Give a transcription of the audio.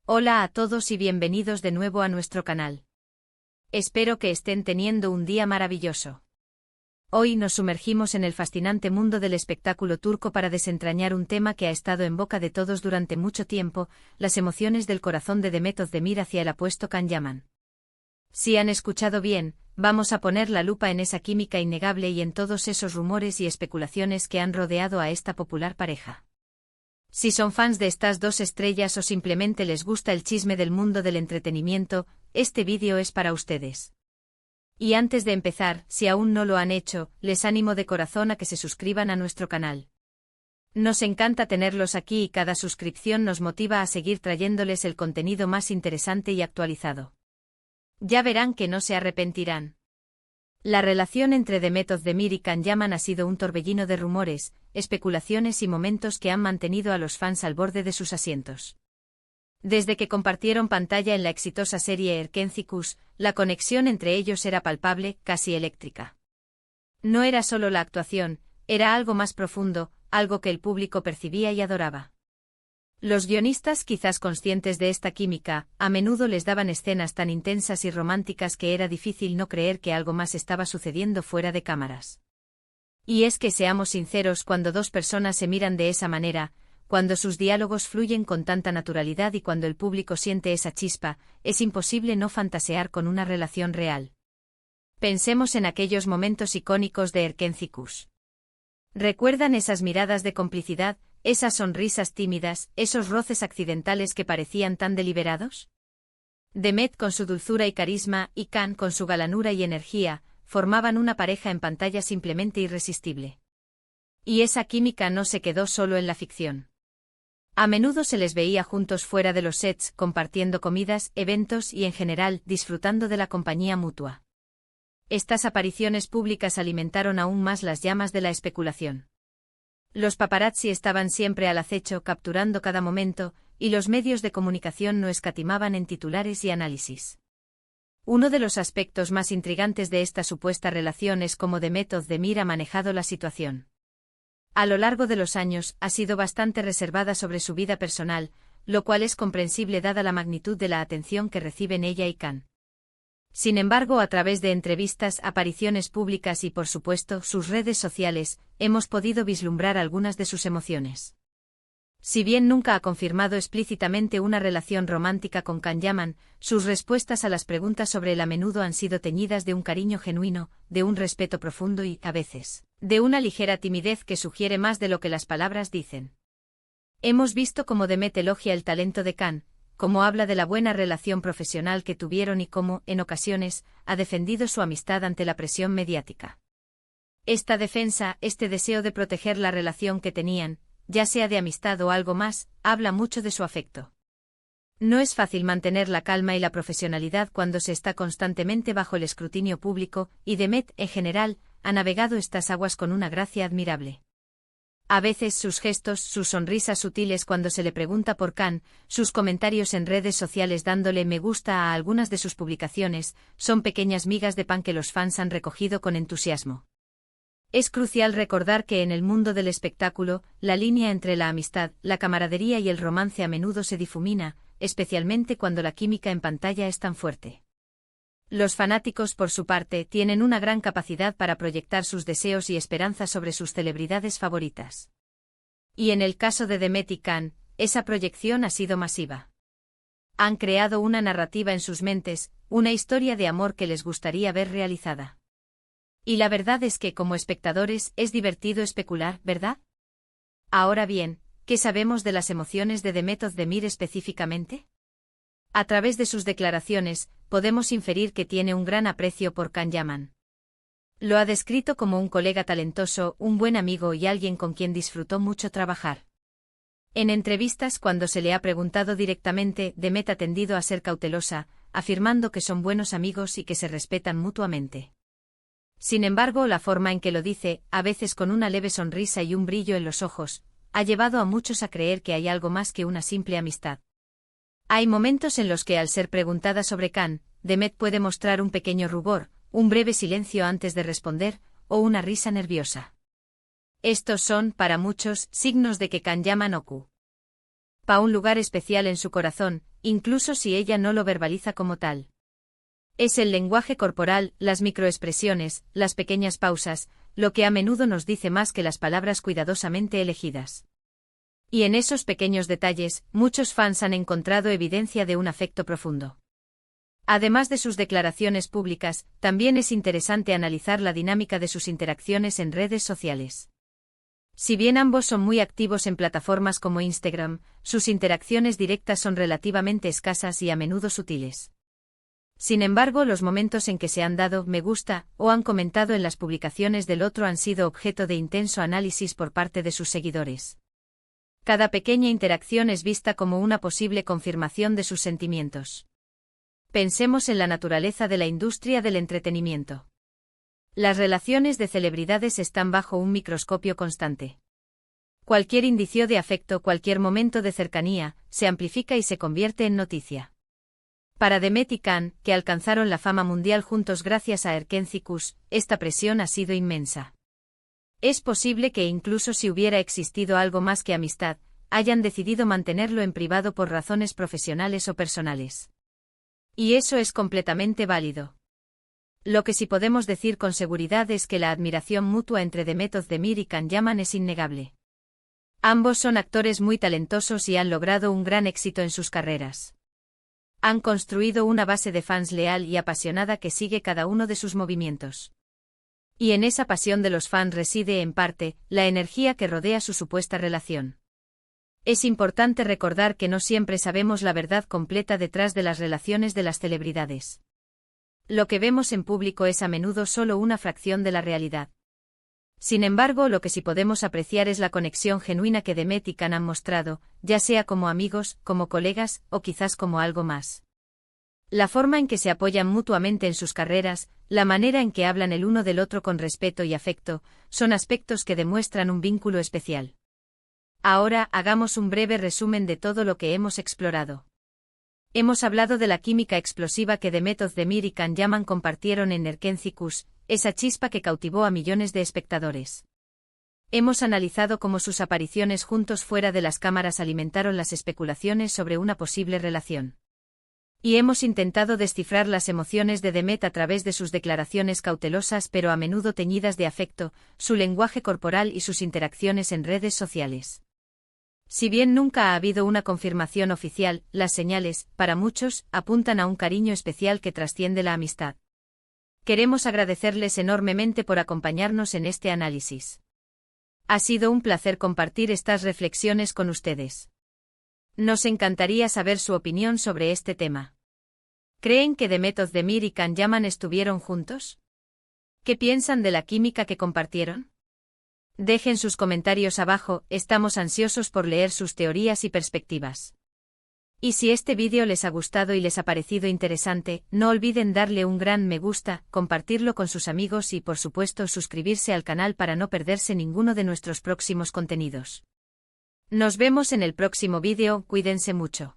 Hola a todos y bienvenidos de nuevo a nuestro canal. Espero que estén teniendo un día maravilloso. Hoy nos sumergimos en el fascinante mundo del espectáculo turco para desentrañar un tema que ha estado en boca de todos durante mucho tiempo, las emociones del corazón de Demet Özdemir hacia el apuesto Can Yaman. Si han escuchado bien, vamos a poner la lupa en esa química innegable y en todos esos rumores y especulaciones que han rodeado a esta popular pareja. Si son fans de estas dos estrellas o simplemente les gusta el chisme del mundo del entretenimiento, este vídeo es para ustedes. Y antes de empezar, si aún no lo han hecho, les animo de corazón a que se suscriban a nuestro canal. Nos encanta tenerlos aquí y cada suscripción nos motiva a seguir trayéndoles el contenido más interesante y actualizado. Ya verán que no se arrepentirán. La relación entre Demet Özdemir y Can Yaman ha sido un torbellino de rumores, especulaciones y momentos que han mantenido a los fans al borde de sus asientos. Desde que compartieron pantalla en la exitosa serie Erkenci, la conexión entre ellos era palpable, casi eléctrica. No era solo la actuación, era algo más profundo, algo que el público percibía y adoraba. Los guionistas, quizás conscientes de esta química, a menudo les daban escenas tan intensas y románticas que era difícil no creer que algo más estaba sucediendo fuera de cámaras. Y es que seamos sinceros, cuando dos personas se miran de esa manera, cuando sus diálogos fluyen con tanta naturalidad y cuando el público siente esa chispa, es imposible no fantasear con una relación real. Pensemos en aquellos momentos icónicos de Erkenci. ¿Recuerdan esas miradas de complicidad, esas sonrisas tímidas, esos roces accidentales que parecían tan deliberados? Demet con su dulzura y carisma, y Can con su galanura y energía, formaban una pareja en pantalla simplemente irresistible. Y esa química no se quedó solo en la ficción. A menudo se les veía juntos fuera de los sets, compartiendo comidas, eventos y en general, disfrutando de la compañía mutua. Estas apariciones públicas alimentaron aún más las llamas de la especulación. Los paparazzi estaban siempre al acecho, capturando cada momento, y los medios de comunicación no escatimaban en titulares y análisis. Uno de los aspectos más intrigantes de esta supuesta relación es cómo Demet Özdemir ha manejado la situación. A lo largo de los años, ha sido bastante reservada sobre su vida personal, lo cual es comprensible dada la magnitud de la atención que reciben ella y Can. Sin embargo, a través de entrevistas, apariciones públicas y, por supuesto, sus redes sociales, hemos podido vislumbrar algunas de sus emociones. Si bien nunca ha confirmado explícitamente una relación romántica con Can Yaman, sus respuestas a las preguntas sobre él a menudo han sido teñidas de un cariño genuino, de un respeto profundo y, a veces, de una ligera timidez que sugiere más de lo que las palabras dicen. Hemos visto cómo Demet elogia el talento de Can, cómo habla de la buena relación profesional que tuvieron y cómo, en ocasiones, ha defendido su amistad ante la presión mediática. Esta defensa, este deseo de proteger la relación que tenían, ya sea de amistad o algo más, habla mucho de su afecto. No es fácil mantener la calma y la profesionalidad cuando se está constantemente bajo el escrutinio público, y Demet, en general, ha navegado estas aguas con una gracia admirable. A veces sus gestos, sus sonrisas sutiles cuando se le pregunta por Can, sus comentarios en redes sociales dándole me gusta a algunas de sus publicaciones, son pequeñas migas de pan que los fans han recogido con entusiasmo. Es crucial recordar que en el mundo del espectáculo, la línea entre la amistad, la camaradería y el romance a menudo se difumina, especialmente cuando la química en pantalla es tan fuerte. Los fanáticos, por su parte, tienen una gran capacidad para proyectar sus deseos y esperanzas sobre sus celebridades favoritas. Y en el caso de Demet y Can, esa proyección ha sido masiva. Han creado una narrativa en sus mentes, una historia de amor que les gustaría ver realizada. Y la verdad es que como espectadores es divertido especular, ¿verdad? Ahora bien, ¿qué sabemos de las emociones de Demet Özdemir específicamente? A través de sus declaraciones, podemos inferir que tiene un gran aprecio por Can Yaman. Lo ha descrito como un colega talentoso, un buen amigo y alguien con quien disfrutó mucho trabajar. En entrevistas, cuando se le ha preguntado directamente, Demet ha tendido a ser cautelosa, afirmando que son buenos amigos y que se respetan mutuamente. Sin embargo, la forma en que lo dice, a veces con una leve sonrisa y un brillo en los ojos, ha llevado a muchos a creer que hay algo más que una simple amistad. Hay momentos en los que, al ser preguntada sobre Can, Demet puede mostrar un pequeño rubor, un breve silencio antes de responder, o una risa nerviosa. Estos son, para muchos, signos de que Can Yaman Oku un lugar especial en su corazón, incluso si ella no lo verbaliza como tal. Es el lenguaje corporal, las microexpresiones, las pequeñas pausas, lo que a menudo nos dice más que las palabras cuidadosamente elegidas. Y en esos pequeños detalles, muchos fans han encontrado evidencia de un afecto profundo. Además de sus declaraciones públicas, también es interesante analizar la dinámica de sus interacciones en redes sociales. Si bien ambos son muy activos en plataformas como Instagram, sus interacciones directas son relativamente escasas y a menudo sutiles. Sin embargo, los momentos en que se han dado me gusta o han comentado en las publicaciones del otro han sido objeto de intenso análisis por parte de sus seguidores. Cada pequeña interacción es vista como una posible confirmación de sus sentimientos. Pensemos en la naturaleza de la industria del entretenimiento. Las relaciones de celebridades están bajo un microscopio constante. Cualquier indicio de afecto, cualquier momento de cercanía, se amplifica y se convierte en noticia. Para Demet y Can, que alcanzaron la fama mundial juntos gracias a Erkenci-Kuş, esta presión ha sido inmensa. Es posible que incluso si hubiera existido algo más que amistad, hayan decidido mantenerlo en privado por razones profesionales o personales. Y eso es completamente válido. Lo que sí podemos decir con seguridad es que la admiración mutua entre Demet Özdemir y Can Yaman es innegable. Ambos son actores muy talentosos y han logrado un gran éxito en sus carreras. Han construido una base de fans leal y apasionada que sigue cada uno de sus movimientos. Y en esa pasión de los fans reside, en parte, la energía que rodea su supuesta relación. Es importante recordar que no siempre sabemos la verdad completa detrás de las relaciones de las celebridades. Lo que vemos en público es a menudo solo una fracción de la realidad. Sin embargo, lo que sí podemos apreciar es la conexión genuina que Demet y Can han mostrado, ya sea como amigos, como colegas, o quizás como algo más. La forma en que se apoyan mutuamente en sus carreras, la manera en que hablan el uno del otro con respeto y afecto, son aspectos que demuestran un vínculo especial. Ahora, hagamos un breve resumen de todo lo que hemos explorado. Hemos hablado de la química explosiva que Demet Özdemir y Can Yaman compartieron en Erkenci-Kuş, esa chispa que cautivó a millones de espectadores. Hemos analizado cómo sus apariciones juntos fuera de las cámaras alimentaron las especulaciones sobre una posible relación. Y hemos intentado descifrar las emociones de Demet a través de sus declaraciones cautelosas pero a menudo teñidas de afecto, su lenguaje corporal y sus interacciones en redes sociales. Si bien nunca ha habido una confirmación oficial, las señales, para muchos, apuntan a un cariño especial que trasciende la amistad. Queremos agradecerles enormemente por acompañarnos en este análisis. Ha sido un placer compartir estas reflexiones con ustedes. Nos encantaría saber su opinión sobre este tema. ¿Creen que Demet Özdemir y Can Yaman estuvieron juntos? ¿Qué piensan de la química que compartieron? Dejen sus comentarios abajo, estamos ansiosos por leer sus teorías y perspectivas. Y si este vídeo les ha gustado y les ha parecido interesante, no olviden darle un gran me gusta, compartirlo con sus amigos y por supuesto suscribirse al canal para no perderse ninguno de nuestros próximos contenidos. Nos vemos en el próximo vídeo, cuídense mucho.